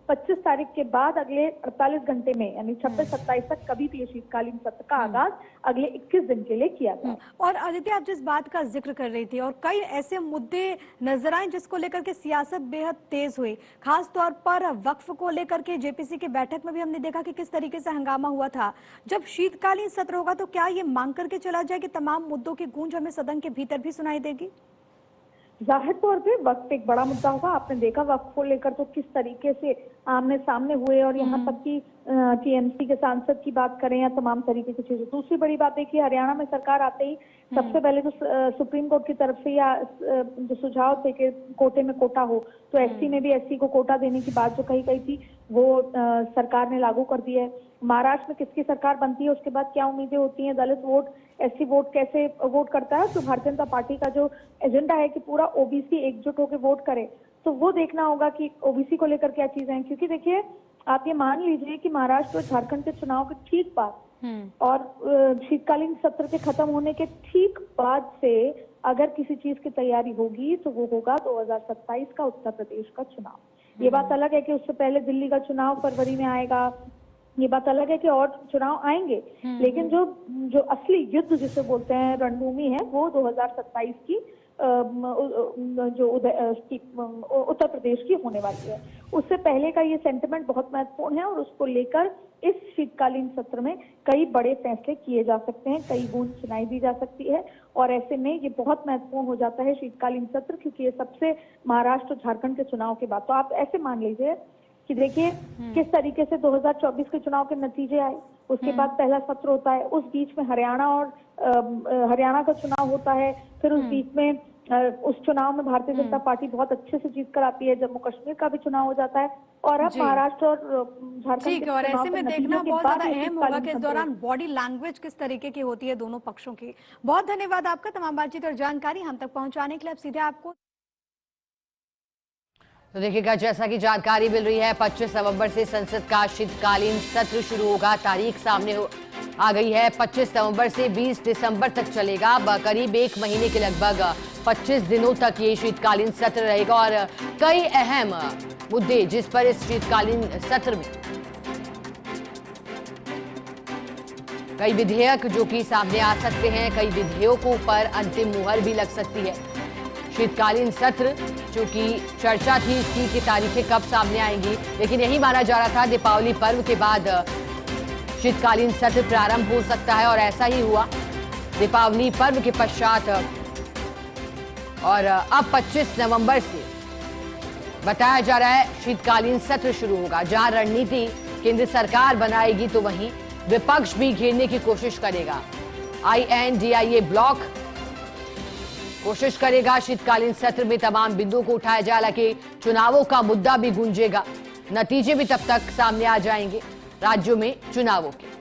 25 तारीख के बाद अगले 48 घंटे में यानी 26-27 तक कभी भी ये शीतकालीन सत्र का आगाज अगले 21 दिन के लिए किया जाए। और आदित्य, आप जिस बात का जिक्र कर रही थी और कई ऐसे मुद्दे नजर आए जिसको लेकर के सियासत बेहद तेज हुई, खास तौर पर वक्फ को लेकर के जेपीसी की बैठक में भी हमने देखा कि किस तरीके से हंगामा हुआ था। जब शीतकालीन सत्र होगा तो क्या ये मांग करके चला जाए कि तमाम मुद्दों की गूंज हमें सदन के भीतर भी सुनाई देगी? जाहिर तौर पे वक्फ एक बड़ा मुद्दा होगा। आपने देखा वक्फ को लेकर तो किस तरीके से आमने सामने हुए, और यहाँ तक कि टीएमसी के सांसद की बात करें या तमाम तरीके की चीजें। दूसरी बड़ी बात देखिए, हरियाणा में सरकार आते ही सबसे पहले जो सुप्रीम कोर्ट की तरफ से या जो सुझाव थे कि कोटे में कोटा हो, तो एससी में भी एससी को कोटा देने की बात जो कही गई थी वो सरकार ने लागू कर दी है। महाराष्ट्र में किसकी सरकार बनती है उसके बाद क्या उम्मीदें होती हैं, दलित वोट, एससी वोट कैसे वोट करता है। तो भारतीय जनता पार्टी का जो एजेंडा है कि पूरा ओबीसी एकजुट होकर वोट करे, तो वो देखना होगा कि ओबीसी को लेकर क्या चीजें हैं। क्योंकि देखिए, आप ये मान लीजिए कि महाराष्ट्र और झारखंड के चुनाव के ठीक बाद और शीतकालीन सत्र के खत्म होने के ठीक बाद से अगर किसी चीज की तैयारी होगी तो वो होगा 2027 का उत्तर प्रदेश का चुनाव। ये बात अलग है कि उससे पहले दिल्ली का चुनाव फरवरी में आएगा, ये बात अलग है कि और चुनाव आएंगे, लेकिन जो असली युद्ध जिसे बोलते हैं रणभूमि है वो 2027 की जो उत्तर प्रदेश की होने वाली है। उससे पहले का ये सेंटिमेंट बहुत महत्वपूर्ण है और उसको लेकर इस शीतकालीन सत्र में कई बड़े फैसले किए जा सकते हैं, कई गूंज सुनाई दी जा सकती है। और ऐसे में ये बहुत महत्वपूर्ण हो जाता है शीतकालीन सत्र, क्योंकि ये सबसे महाराष्ट्र झारखंड के चुनाव के बाद। तो आप ऐसे मान लीजिए कि देखिए किस तरीके से 2024 के चुनाव के नतीजे आए, उसके बाद पहला सत्र होता है, उस बीच में हरियाणा का चुनाव होता है, फिर उस बीच में उस चुनाव में भारतीय जनता पार्टी बहुत अच्छे से जीत कर आती है, जम्मू कश्मीर का भी चुनाव हो जाता है, और अब महाराष्ट्र और झारखंड के और चुनाव ऐसे में देखना बहुत ज्यादा अहम होगा कि इस दौरान बॉडी लैंग्वेज किस तरीके की होती है दोनों पक्षों की। बहुत धन्यवाद आपका तमाम बातचीत और जानकारी हम तक पहुंचाने के लिए। अब सीधे आपको तो देखिएगा, जैसा कि जानकारी मिल रही है 25 नवंबर से संसद का शीतकालीन सत्र शुरू होगा। तारीख सामने आ गई है, 25 नवंबर से 20 दिसंबर तक चलेगा। करीब एक महीने के लगभग 25 दिनों तक ये शीतकालीन सत्र रहेगा और कई अहम मुद्दे जिस पर इस शीतकालीन सत्र में कई विधेयक जो कि सामने आ सकते हैं, कई विधेयकों पर अंतिम मुहर भी लग सकती है। शीतकालीन सत्र चूंकि चर्चा थी इसकी कि तारीखें कब सामने आएंगी, लेकिन यही माना जा रहा था दीपावली पर्व के बाद शीतकालीन सत्र प्रारंभ हो सकता है और ऐसा ही हुआ दीपावली पर्व के पश्चात। और अब 25 नवंबर से बताया जा रहा है शीतकालीन सत्र शुरू होगा, जहां रणनीति केंद्र सरकार बनाएगी तो वहीं विपक्ष भी घेरने की कोशिश करेगा। INDIA ब्लॉक कोशिश करेगा शीतकालीन सत्र में तमाम बिंदुओं को उठाया जाए, हालांकि चुनावों का मुद्दा भी गूंजेगा। नतीजे भी तब तक सामने आ जाएंगे राज्यों में चुनावों के।